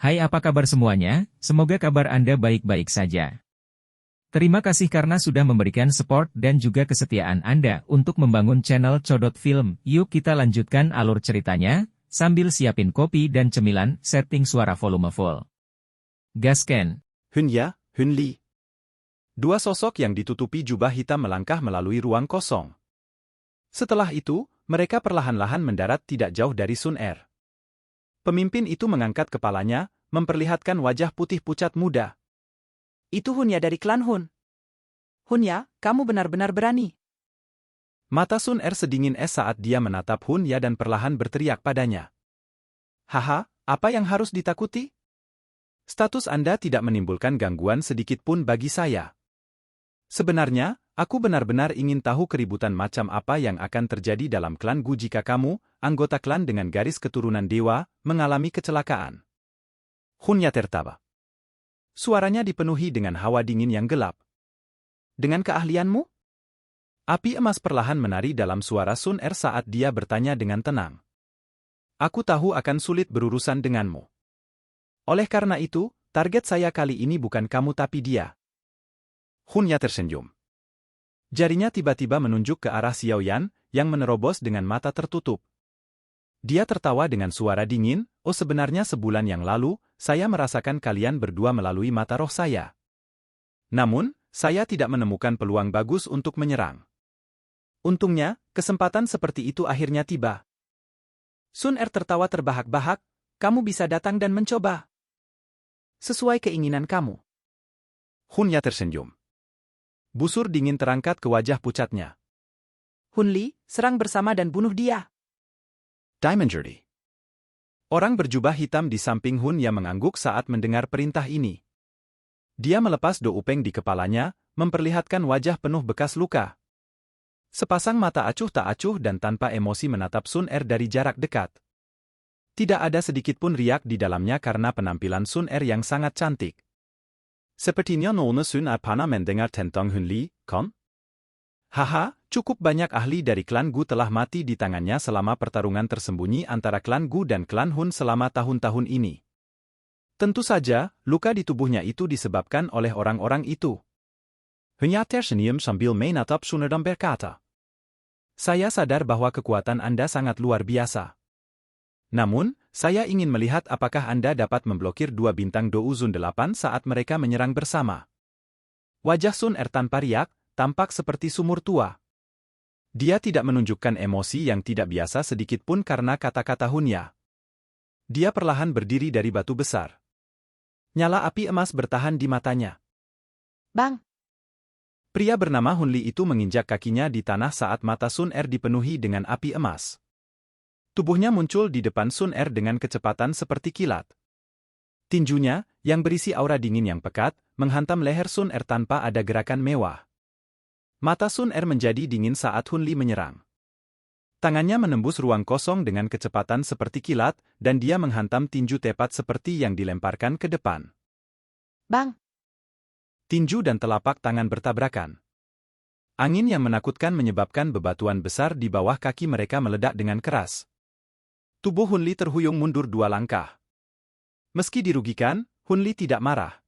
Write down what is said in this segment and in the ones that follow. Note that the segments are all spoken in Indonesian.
Hai, apa kabar semuanya? Semoga kabar Anda baik-baik saja. Terima kasih karena sudah memberikan support dan juga kesetiaan Anda untuk membangun channel Codot Film. Yuk kita lanjutkan alur ceritanya, sambil siapin kopi dan cemilan, setting suara volume full. Gasken. Hunya, Hunli. Dua sosok yang ditutupi jubah hitam melangkah melalui ruang kosong. Setelah itu, mereka perlahan-lahan mendarat tidak jauh dari Sun Er. Pemimpin itu mengangkat kepalanya, memperlihatkan wajah putih pucat muda. Itu Hunya dari klan Hun. Hunya, kamu benar-benar berani. Mata Sun Er sedingin es saat dia menatap Hunya dan perlahan berteriak padanya. Haha, apa yang harus ditakuti? Status Anda tidak menimbulkan gangguan sedikit pun bagi saya. Sebenarnya, aku benar-benar ingin tahu keributan macam apa yang akan terjadi dalam klan Gu jika kamu, anggota klan dengan garis keturunan dewa, mengalami kecelakaan. Hunya tertawa. Suaranya dipenuhi dengan hawa dingin yang gelap. Dengan keahlianmu? Api emas perlahan menari dalam suara Sun Er saat dia bertanya dengan tenang. Aku tahu akan sulit berurusan denganmu. Oleh karena itu, target saya kali ini bukan kamu tapi dia. Hunya tersenyum. Jarinya tiba-tiba menunjuk ke arah Xiao Yan, yang menerobos dengan mata tertutup. Dia tertawa dengan suara dingin, oh sebenarnya sebulan yang lalu, saya merasakan kalian berdua melalui mata roh saya. Namun, saya tidak menemukan peluang bagus untuk menyerang. Untungnya, kesempatan seperti itu akhirnya tiba. Sun Er tertawa terbahak-bahak, kamu bisa datang dan mencoba. Sesuai keinginan kamu. Hunya tersenyum. Busur dingin terangkat ke wajah pucatnya. Hunli, serang bersama dan bunuh dia. Diamond Jury. Orang berjubah hitam di samping Hunya mengangguk saat mendengar perintah ini. Dia melepas do upeng di kepalanya, memperlihatkan wajah penuh bekas luka. Sepasang mata acuh tak acuh dan tanpa emosi menatap Sun Er dari jarak dekat. Tidak ada sedikit pun riak di dalamnya karena penampilan Sun Er yang sangat cantik. Sepertinya Nona Sun Er pernah mendengar tentang Hunli, kan? Haha, cukup banyak ahli dari klan Gu telah mati di tangannya selama pertarungan tersembunyi antara klan Gu dan klan Hun selama tahun-tahun ini. Tentu saja, luka di tubuhnya itu disebabkan oleh orang-orang itu. Hunya tersenyum sambil menatap Sun Er dan berkata, saya sadar bahwa kekuatan Anda sangat luar biasa. Namun, saya ingin melihat apakah Anda dapat memblokir dua bintang Do Uzun 8 saat mereka menyerang bersama. Wajah Sun Er tanpa riak, tampak seperti sumur tua. Dia tidak menunjukkan emosi yang tidak biasa sedikit pun karena kata-kata Hunya. Dia perlahan berdiri dari batu besar. Nyala api emas bertahan di matanya. Bang! Pria bernama Hunli itu menginjak kakinya di tanah saat mata Sun Er dipenuhi dengan api emas. Tubuhnya muncul di depan Sun Er dengan kecepatan seperti kilat. Tinjunya, yang berisi aura dingin yang pekat, menghantam leher Sun Er tanpa ada gerakan mewah. Mata Sun Er menjadi dingin saat Hunli menyerang. Tangannya menembus ruang kosong dengan kecepatan seperti kilat, dan dia menghantam tinju tepat seperti yang dilemparkan ke depan. Bang! Tinju dan telapak tangan bertabrakan. Angin yang menakutkan menyebabkan bebatuan besar di bawah kaki mereka meledak dengan keras. Tubuh Hunli terhuyung mundur 2 langkah. Meski dirugikan, Hunli tidak marah.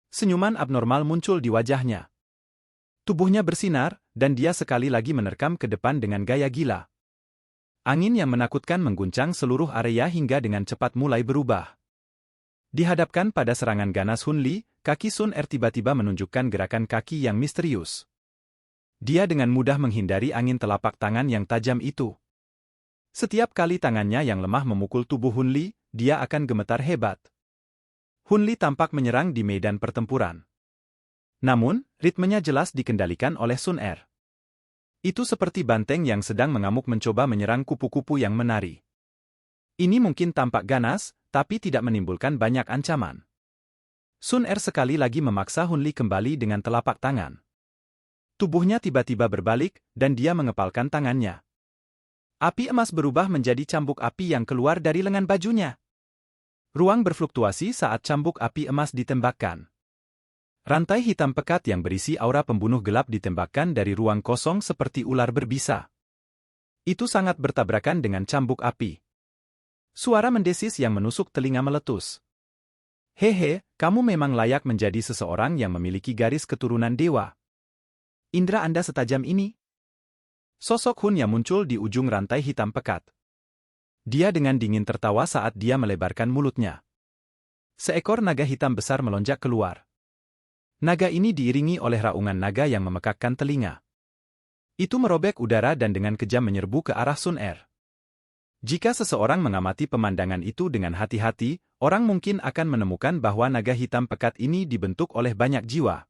Senyuman abnormal muncul di wajahnya. Tubuhnya bersinar, dan dia sekali lagi menerkam ke depan dengan gaya gila. Angin yang menakutkan mengguncang seluruh area hingga dengan cepat mulai berubah. Dihadapkan pada serangan ganas Hunli, kaki Sun Er tiba-tiba menunjukkan gerakan kaki yang misterius. Dia dengan mudah menghindari angin telapak tangan yang tajam itu. Setiap kali tangannya yang lemah memukul tubuh Hunli, dia akan gemetar hebat. Hunli tampak menyerang di medan pertempuran. Namun, ritmenya jelas dikendalikan oleh Sun Er. Itu seperti banteng yang sedang mengamuk mencoba menyerang kupu-kupu yang menari. Ini mungkin tampak ganas, tapi tidak menimbulkan banyak ancaman. Sun Er sekali lagi memaksa Hunli kembali dengan telapak tangan. Tubuhnya tiba-tiba berbalik, dan dia mengepalkan tangannya. Api emas berubah menjadi cambuk api yang keluar dari lengan bajunya. Ruang berfluktuasi saat cambuk api emas ditembakkan. Rantai hitam pekat yang berisi aura pembunuh gelap ditembakkan dari ruang kosong seperti ular berbisa. Itu sangat bertabrakan dengan cambuk api. Suara mendesis yang menusuk telinga meletus. Hehe, kamu memang layak menjadi seseorang yang memiliki garis keturunan dewa. Indra Anda setajam ini? Sosok Hunya muncul di ujung rantai hitam pekat. Dia dengan dingin tertawa saat dia melebarkan mulutnya. Seekor naga hitam besar melonjak keluar. Naga ini diiringi oleh raungan naga yang memekakkan telinga. Itu merobek udara dan dengan kejam menyerbu ke arah Sun Er. Jika seseorang mengamati pemandangan itu dengan hati-hati, orang mungkin akan menemukan bahwa naga hitam pekat ini dibentuk oleh banyak jiwa.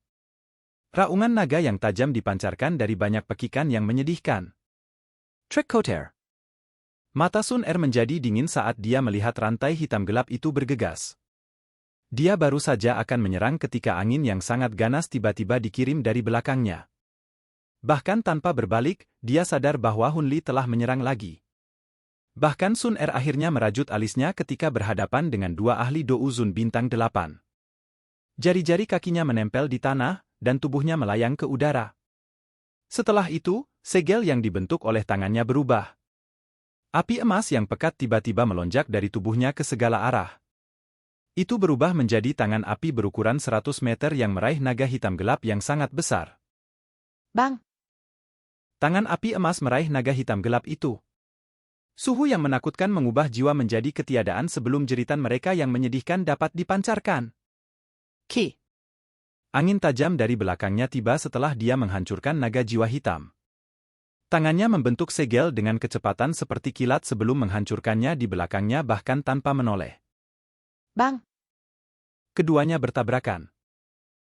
Raungan naga yang tajam dipancarkan dari banyak pekikan yang menyedihkan. Trick-Coter. Mata Sun Er menjadi dingin saat dia melihat rantai hitam gelap itu bergegas. Dia baru saja akan menyerang ketika angin yang sangat ganas tiba-tiba dikirim dari belakangnya. Bahkan tanpa berbalik, dia sadar bahwa Hun Li telah menyerang lagi. Bahkan Sun Er akhirnya merajut alisnya ketika berhadapan dengan dua ahli Do Uzun bintang 8. Jari-jari kakinya menempel di tanah, dan tubuhnya melayang ke udara. Setelah itu, segel yang dibentuk oleh tangannya berubah. Api emas yang pekat tiba-tiba melonjak dari tubuhnya ke segala arah. Itu berubah menjadi tangan api berukuran 100 meter yang meraih naga hitam gelap yang sangat besar. Bang! Tangan api emas meraih naga hitam gelap itu. Suhu yang menakutkan mengubah jiwa menjadi ketiadaan sebelum jeritan mereka yang menyedihkan dapat dipancarkan. Ki! Angin tajam dari belakangnya tiba setelah dia menghancurkan naga jiwa hitam. Tangannya membentuk segel dengan kecepatan seperti kilat sebelum menghancurkannya di belakangnya bahkan tanpa menoleh. Bang! Keduanya bertabrakan.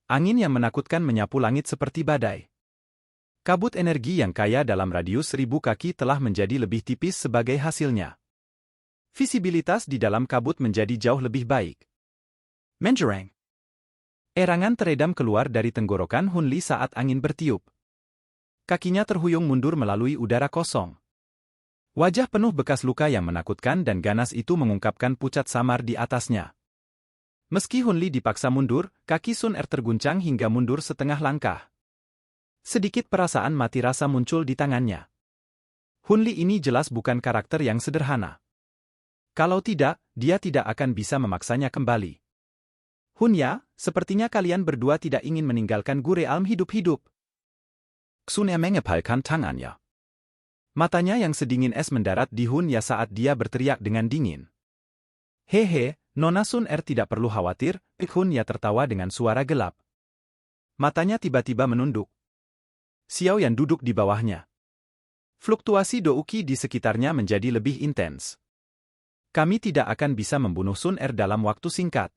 Angin yang menakutkan menyapu langit seperti badai. Kabut energi yang kaya dalam radius 1000 kaki telah menjadi lebih tipis sebagai hasilnya. Visibilitas di dalam kabut menjadi jauh lebih baik. Menjerang! Erangan teredam keluar dari tenggorokan Hun Li saat angin bertiup. Kakinya terhuyung mundur melalui udara kosong. Wajah penuh bekas luka yang menakutkan dan ganas itu mengungkapkan pucat samar di atasnya. Meski Hun Li dipaksa mundur, kaki Sun Er terguncang hingga mundur setengah langkah. Sedikit perasaan mati rasa muncul di tangannya. Hun Li ini jelas bukan karakter yang sederhana. Kalau tidak, dia tidak akan bisa memaksanya kembali. Hunya, sepertinya kalian berdua tidak ingin meninggalkan Gure Alm hidup-hidup. Sun Er mengepalkan tangannya. Matanya yang sedingin es mendarat di Hunya saat dia berteriak dengan dingin. Hehe, Nona Sun Er tidak perlu khawatir, Hunya tertawa dengan suara gelap. Matanya tiba-tiba menunduk. Xiao Yan duduk di bawahnya. Fluktuasi douki di sekitarnya menjadi lebih intens. Kami tidak akan bisa membunuh Sun Er dalam waktu singkat.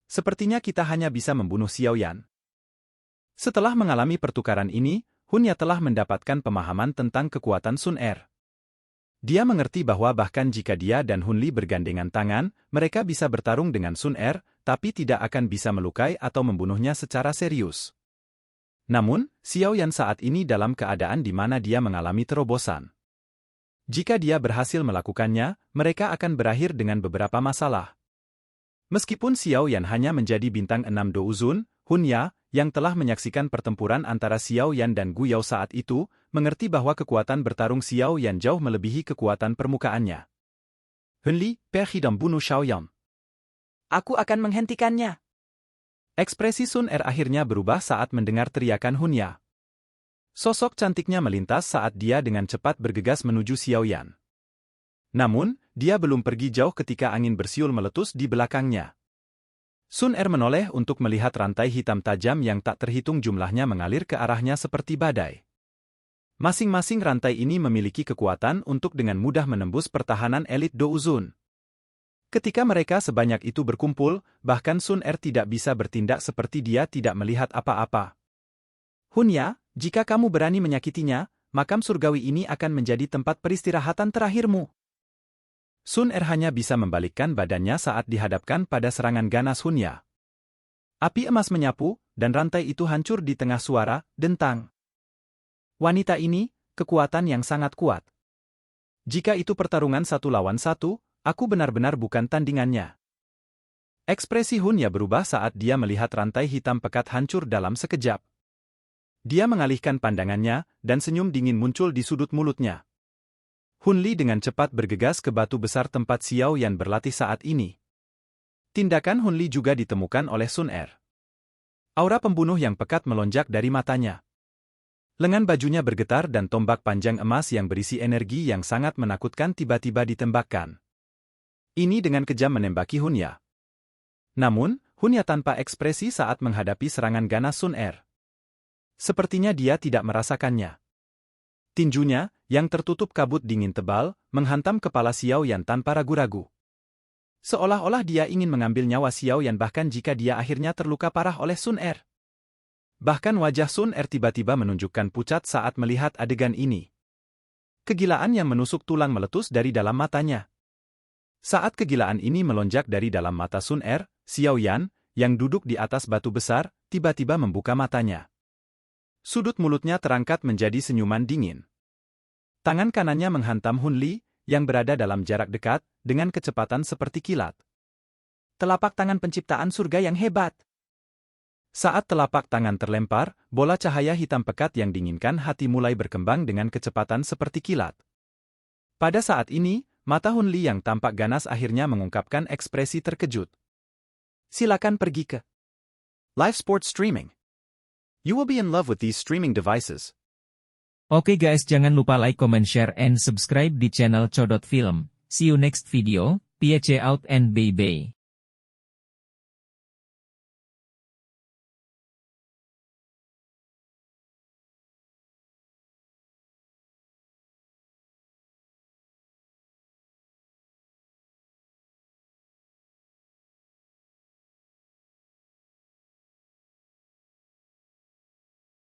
Sepertinya kita hanya bisa membunuh Xiao Yan. Setelah mengalami pertukaran ini, Hunya telah mendapatkan pemahaman tentang kekuatan Sun Er. Dia mengerti bahwa bahkan jika dia dan Hun Li bergandengan tangan, mereka bisa bertarung dengan Sun Er, tapi tidak akan bisa melukai atau membunuhnya secara serius. Namun, Xiao Yan saat ini dalam keadaan di mana dia mengalami terobosan. Jika dia berhasil melakukannya, mereka akan berakhir dengan beberapa masalah. Meskipun Xiao Yan hanya menjadi bintang 6 Do Uzun, Hunya, yang telah menyaksikan pertempuran antara Xiao Yan dan Gu Yao saat itu, mengerti bahwa kekuatan bertarung Xiao Yan jauh melebihi kekuatan permukaannya. Hun Li, pergi dan bunuh Xiao Yan. Aku akan menghentikannya. Ekspresi Sun Er akhirnya berubah saat mendengar teriakan Hunya. Sosok cantiknya melintas saat dia dengan cepat bergegas menuju Xiao Yan. Namun, dia belum pergi jauh ketika angin bersiul meletus di belakangnya. Sun Er menoleh untuk melihat rantai hitam tajam yang tak terhitung jumlahnya mengalir ke arahnya seperti badai. Masing-masing rantai ini memiliki kekuatan untuk dengan mudah menembus pertahanan elit Do Uzun. Ketika mereka sebanyak itu berkumpul, bahkan Sun Er tidak bisa bertindak seperti dia tidak melihat apa-apa. Hunya, jika kamu berani menyakitinya, makam surgawi ini akan menjadi tempat peristirahatan terakhirmu. Sun Er hanya bisa membalikkan badannya saat dihadapkan pada serangan ganas Hunya. Api emas menyapu, dan rantai itu hancur di tengah suara, dentang. Wanita ini, kekuatan yang sangat kuat. Jika itu pertarungan 1 lawan 1, aku benar-benar bukan tandingannya. Ekspresi Hunya berubah saat dia melihat rantai hitam pekat hancur dalam sekejap. Dia mengalihkan pandangannya, dan senyum dingin muncul di sudut mulutnya. Hun Li dengan cepat bergegas ke batu besar tempat Xiao Yan berlatih saat ini. Tindakan Hun Li juga ditemukan oleh Sun Er. Aura pembunuh yang pekat melonjak dari matanya. Lengan bajunya bergetar dan tombak panjang emas yang berisi energi yang sangat menakutkan tiba-tiba ditembakkan. Ini dengan kejam menembaki Hunya. Namun, Hunya tanpa ekspresi saat menghadapi serangan ganas Sun Er. Sepertinya dia tidak merasakannya. Tinjunya, yang tertutup kabut dingin tebal, menghantam kepala Xiao Yan tanpa ragu-ragu. Seolah-olah dia ingin mengambil nyawa Xiao Yan bahkan jika dia akhirnya terluka parah oleh Sun Er. Bahkan wajah Sun Er tiba-tiba menunjukkan pucat saat melihat adegan ini. Kegilaan yang menusuk tulang meletus dari dalam matanya. Saat kegilaan ini melonjak dari dalam mata Sun Er, Xiao Yan, yang duduk di atas batu besar, tiba-tiba membuka matanya. Sudut mulutnya terangkat menjadi senyuman dingin. Tangan kanannya menghantam Hun Li, yang berada dalam jarak dekat, dengan kecepatan seperti kilat. Telapak tangan penciptaan surga yang hebat. Saat telapak tangan terlempar, bola cahaya hitam pekat yang dinginkan hati mulai berkembang dengan kecepatan seperti kilat. Pada saat ini, mata Hun Li yang tampak ganas akhirnya mengungkapkan ekspresi terkejut. Silakan pergi ke live sports streaming. You will be in love with these streaming devices. Oke guys, jangan lupa like, comment, share, and subscribe di channel Codot Film. See you next video, peace out and bye-bye.